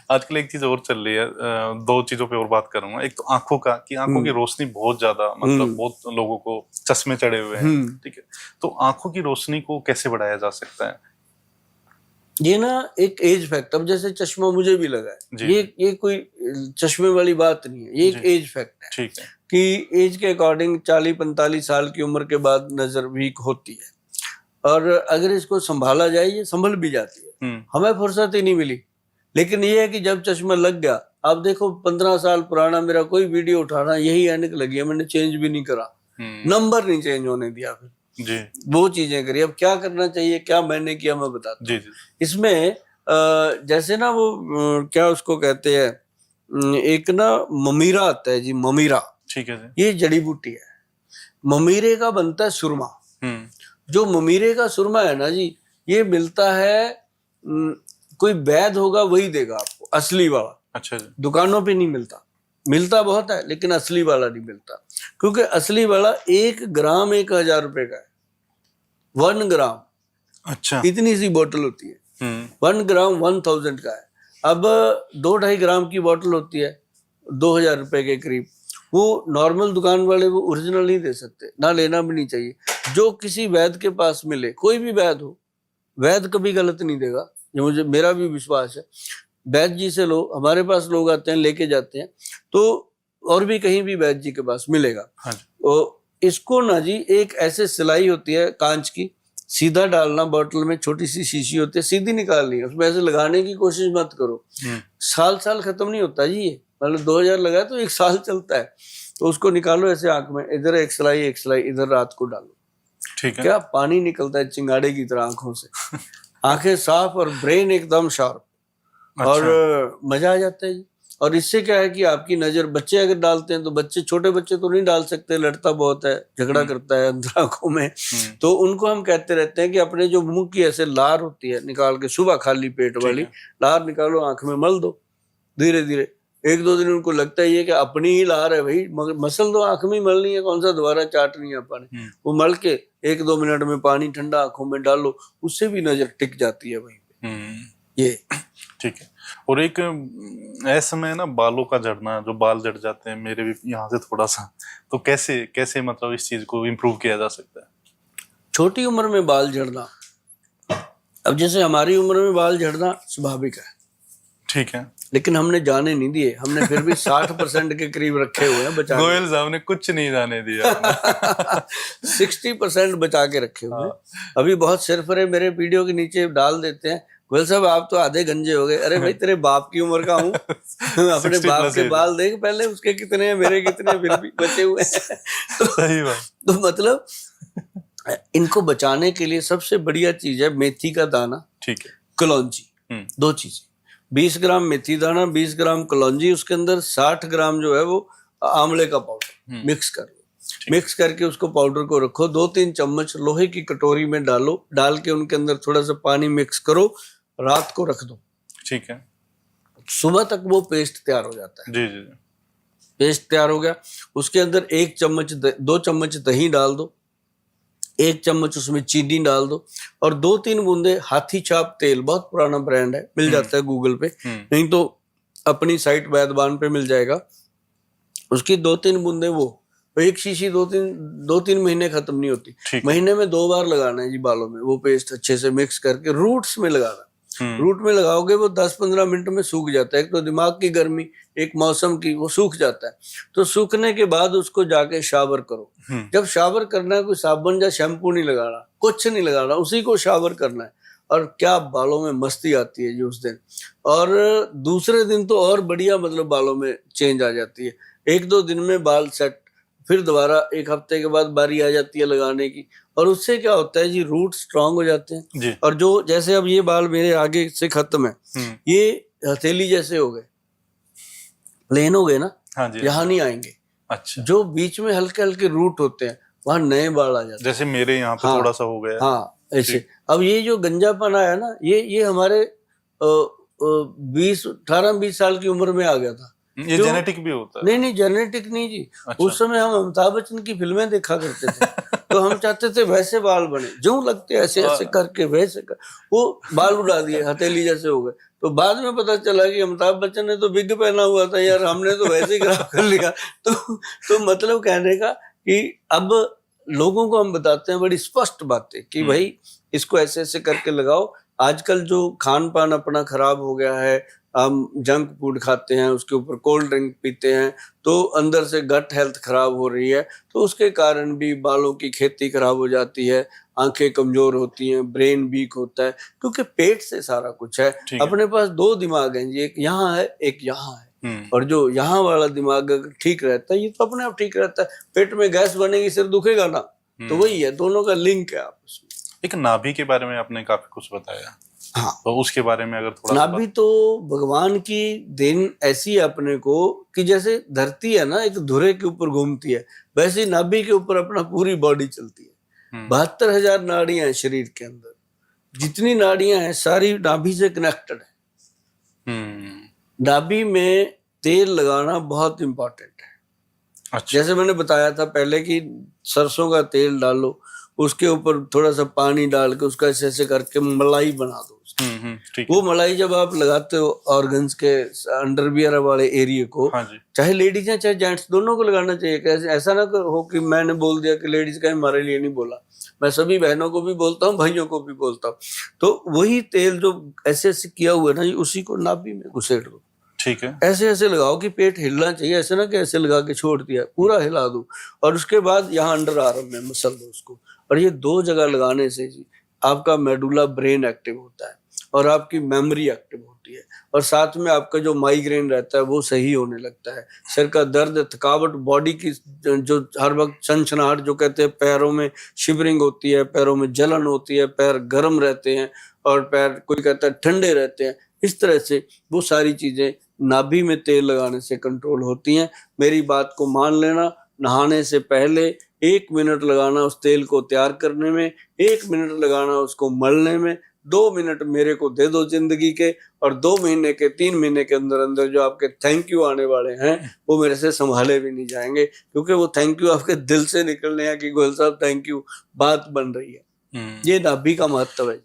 आजकल एक चीज और चल रही है, दो चीजों पे और बात करूंगा। एक तो आंखों का, कि आंखों की रोशनी बहुत ज्यादा, मतलब बहुत लोगों को चश्मे चढ़े हुए हैं, ठीक है। तो आंखों की रोशनी को कैसे बढ़ाया जा सकता है? ये ना एक एज फैक्ट, अब जैसे चश्मा मुझे भी लगा है, ये कोई चश्मे वाली बात नहीं है, ये एक एज फैक्ट है, ठीक है, कि एज के अकॉर्डिंग 40-45 साल की उम्र के बाद नजर वीक होती है, और अगर इसको संभाला जाए ये संभल भी जाती है। हमें फुर्सत ही नहीं मिली, लेकिन ये है कि जब चश्मा लग गया, आप देखो 15 साल पुराना मेरा कोई वीडियो उठाना, यही ऐनक लगी है, मैंने चेंज भी नहीं करा, नंबर नहीं चेंज होने दिया, फिर जी वो चीजें करी। अब क्या करना चाहिए, क्या मैंने किया मैं बताता हूँ। इसमें जैसे ना वो क्या उसको कहते हैं, एक ना ममीरा आता है जी, ममीरा, ठीक है जी, ये जड़ी बूटी है। ममीरे का बनता है सुरमा। जो ममीरे का सुरमा है ना जी, ये मिलता है, कोई वैद होगा वही देगा आपको, असली वाला। अच्छा जी। दुकानों पे नहीं मिलता, मिलता बहुत है लेकिन असली वाला नहीं मिलता, क्योंकि असली वाला 1 ग्राम 1000 रुपए का है, 1 ग्राम। अच्छा, इतनी सी बोतल होती है, 1 ग्राम 1000 का है। अब 2-2.5 ग्राम की बोतल होती है 2000 रुपए के करीब। वो नॉर्मल दुकान वाले वो ओरिजिनल नहीं दे सकते, ना लेना भी नहीं चाहिए। जो किसी वैद के पास मिले, कोई भी वैद हो, वैद कभी गलत नहीं देगा, ये मुझे मेरा भी विश्वास है। वैद जी से लो, हमारे पास लोग आते हैं लेके जाते हैं, तो और भी कहीं भी वैद जी के पास मिलेगा। हाँ जी। तो इसको ना जी, एक ऐसे सिलाई होती है कांच की, सीधा डालना बोतल में, छोटी सी शीशी होती है, सीधी निकालनी है, उसमें ऐसे लगाने की कोशिश मत करो। साल खत्म नहीं होता जी ये, मतलब 2000 लगाया तो 1 साल चलता है। तो उसको निकालो ऐसे आंख में, इधर एक सिलाई इधर, रात को डालो, ठीक है। क्या पानी निकलता है चिंगाड़े की तरह आंखों से, आंखें साफ और ब्रेन एकदम शार्प। अच्छा। और मजा आ जाता है जी। और इससे क्या है कि आपकी नजर, बच्चे अगर डालते हैं तो बच्चे, छोटे बच्चे तो नहीं डाल सकते, लड़ता बहुत है, झगड़ा करता है अंदर आंखों में, तो उनको हम कहते रहते हैं कि अपने जो मुंह की ऐसे लार होती है निकाल के, सुबह खाली पेट वाली लार निकालो, आंख में मल दो धीरे धीरे। 1-2 दिन उनको लगता है ये कि अपनी ही लार है भाई, मगर मसल दो, आंख में मलनी है, कौन सा दोबारा चाटनी है अपन। वो मल के 1-2 मिनट में पानी ठंडा आंखों में डालो, उससे भी नजर टिक जाती है वहीं पे। ये ठीक है। और एक ऐसे में ना बालों का झड़ना, जो बाल झड़ जाते हैं, मेरे भी यहाँ से थोड़ा सा, तो कैसे मतलब इस चीज को इम्प्रूव किया जा सकता है? छोटी उम्र में बाल झड़ना, अब जैसे हमारी उम्र में बाल झड़ना स्वाभाविक है, ठीक है, लेकिन हमने जाने नहीं दिए, हमने फिर भी 60% के करीब रखे हुए हैं बचा। गोयल साहब ने कुछ नहीं जाने दिया 60% बचा के रखे हुए हैं। अभी बहुत सिरफरे मेरे वीडियो के नीचे डाल देते हैं, गोयल साहब आप तो आधे गंजे हो गए। अरे भाई तेरे बाप की उम्र का हूँ अपने बाप के बाल देख पहले, उसके कितने हैं, मेरे कितने हैं, फिर भी बचे हुए हैं सही बात। तो मतलब इनको बचाने के लिए सबसे बढ़िया चीज है मेथी का दाना, ठीक है, कलौंजी, 2 चीजें, 20 ग्राम मेथी दाना, 20 ग्राम कलौंजी, उसके अंदर 60 ग्राम जो है वो आंवले का पाउडर मिक्स कर लो। मिक्स करके उसको पाउडर को रखो, 2-3 चम्मच लोहे की कटोरी में डालो, डाल के उनके अंदर थोड़ा सा पानी मिक्स करो, रात को रख दो, ठीक है। सुबह तक वो पेस्ट तैयार हो जाता है। जी जी। पेस्ट तैयार हो गया, उसके अंदर 2 चम्मच दही डाल दो, 1 चम्मच उसमें चीनी डाल दो, और 2-3 बूंदे हाथी छाप तेल, बहुत पुराना ब्रांड है, मिल जाता है गूगल पे, नहीं तो अपनी साइट वैदवान पे मिल जाएगा। उसकी 2-3 बूंदे, वो 1 शीशी 2-3 महीने खत्म नहीं होती, महीने में 2 बार लगाना है जी बालों में, वो पेस्ट अच्छे से मिक्स करके रूट्स में लगाना। रूट में लगाओगे वो 10-15 मिनट में सूख जाता है। एक तो दिमाग की गर्मी, एक मौसम की, वो सूख जाता है। तो सूखने के बाद उसको जाके शावर करो। जब शावर करना है, कोई साबुन या शैम्पू नहीं लगाना, कुछ नहीं लगाना, उसी को शावर करना है, और क्या बालों में मस्ती आती है जी उस दिन। और दूसरे दिन तो और बढ़िया, मतलब बालों में चेंज आ जाती है। 1-2 दिन में बाल सेट, फिर दोबारा 1 हफ्ते के बाद बारी आ जाती है लगाने की, और उससे क्या होता है जी, रूट स्ट्रांग हो जाते हैं। और जो जैसे अब ये बाल मेरे आगे से खत्म है, ये हथेली जैसे हो गए, प्लेन हो गए ना, हाँ जी, यहाँ नहीं आएंगे। अच्छा। जो बीच में हल्के हल्के रूट होते हैं, वहां नए बाल आ जाते हैं, जैसे मेरे यहाँ पे थोड़ा सा हो गया। हाँ ऐसे। अब ये जो गंजापन आया ना, ये हमारे 18-20 साल की उम्र में आ गया था। ये जेनेटिक भी होता है? नहीं, जेनेटिक नहीं जी। अच्छा। उस समय हम अमिताभ बच्चन की फिल्में देखा करते थे तो हम चाहते थे वैसे बाल बने, जो लगते ऐसे ऐसे करके वैसे कर, वो बाल उड़ा दिए, हथेली जैसे हो गए। तो बाद में पता चला कि अमिताभ बच्चन ने तो बिग पहना हुआ था यार, हमने तो वैसे ही खराब कर लिया। तो मतलब कहने का कि अब लोगों को हम बताते हैं बड़ी स्पष्ट बातें कि भाई इसको ऐसे ऐसे करके लगाओ। आजकल जो खान पान अपना खराब हो गया है, हम जंक फूड खाते हैं, उसके ऊपर कोल्ड ड्रिंक पीते हैं, तो अंदर से गट हेल्थ खराब हो रही है, तो उसके कारण भी बालों की खेती खराब हो जाती है, आंखें कमजोर होती हैं, ब्रेन वीक होता है, क्योंकि पेट से सारा कुछ है। अपने पास दो दिमाग हैं जी, एक यहाँ है एक यहाँ है, और जो यहाँ वाला दिमाग अगर ठीक रहता है ये तो अपने आप ठीक रहता है। पेट में गैस बनेगी, सिर दुखेगा ना, तो वही है, दोनों का लिंक है आपस में। एक नाभि के बारे में आपने काफी कुछ बताया, हाँ, तो उसके बारे में अगर थोड़ा नाभि तो भगवान की देन ऐसी है अपने को कि जैसे धरती है ना एक धुरे के ऊपर घूमती है, वैसे ही नाभि के ऊपर अपना पूरी बॉडी चलती है। 72,000 नाड़ियां हैं शरीर के अंदर, जितनी नाड़ियां हैं सारी नाभि से कनेक्टेड है। नाभि में तेल लगाना बहुत इंपॉर्टेंट है। अच्छा। जैसे मैंने बताया था पहले कि सरसों का तेल डालो, उसके ऊपर थोड़ा सा पानी डाल के उसका ऐसे ऐसे करके मलाई बना दो। वो मलाई जब आप लगाते हो ऑर्गन्स के अंडरवियर वाले एरिया को, चाहे लेडीज हैं चाहे जेंट्स, दोनों को लगाना चाहिए। ऐसा ना हो कि मैंने बोल दिया कि लेडीज का हमारे लिए नहीं बोला, मैं सभी बहनों को भी बोलता हूँ, भाइयों को भी बोलता हूँ। तो वही तेल जो ऐसे ऐसे किया हुआ है ना, उसी को नाभि में घुसेड़ दो। ठीक है। ऐसे ऐसे लगाओ कि पेट हिलना चाहिए, ऐसे ना कि ऐसे लगा के छोड़ दिया, पूरा हिला दो। और उसके बाद यहाँ अंडर आर्म में मसल दो उसको। और ये 2 जगह लगाने से जी आपका मेडुला ब्रेन एक्टिव होता है और आपकी मेमोरी एक्टिव होती है, और साथ में आपका जो माइग्रेन रहता है वो सही होने लगता है। सिर का दर्द, थकावट, बॉडी की जो हर वक्त सनसनाहट जो कहते हैं, पैरों में शिवरिंग होती है, पैरों में जलन होती है, पैर गर्म रहते हैं और पैर कोई कहता है ठंडे रहते हैं, इस तरह से वो सारी चीजें नाभि में तेल लगाने से कंट्रोल होती हैं। मेरी बात को मान लेना, नहाने से पहले 1 मिनट लगाना उस तेल को तैयार करने में, 1 मिनट लगाना उसको मलने में, 2 मिनट मेरे को दे दो जिंदगी के, और 2 महीने के 3 महीने के अंदर अंदर जो आपके थैंक यू आने वाले हैं वो मेरे से संभाले भी नहीं जाएंगे, क्योंकि वो थैंक यू आपके दिल से निकलने हैं कि गोयल साहब थैंक यू, बात बन रही है। ये नाभि का महत्व है।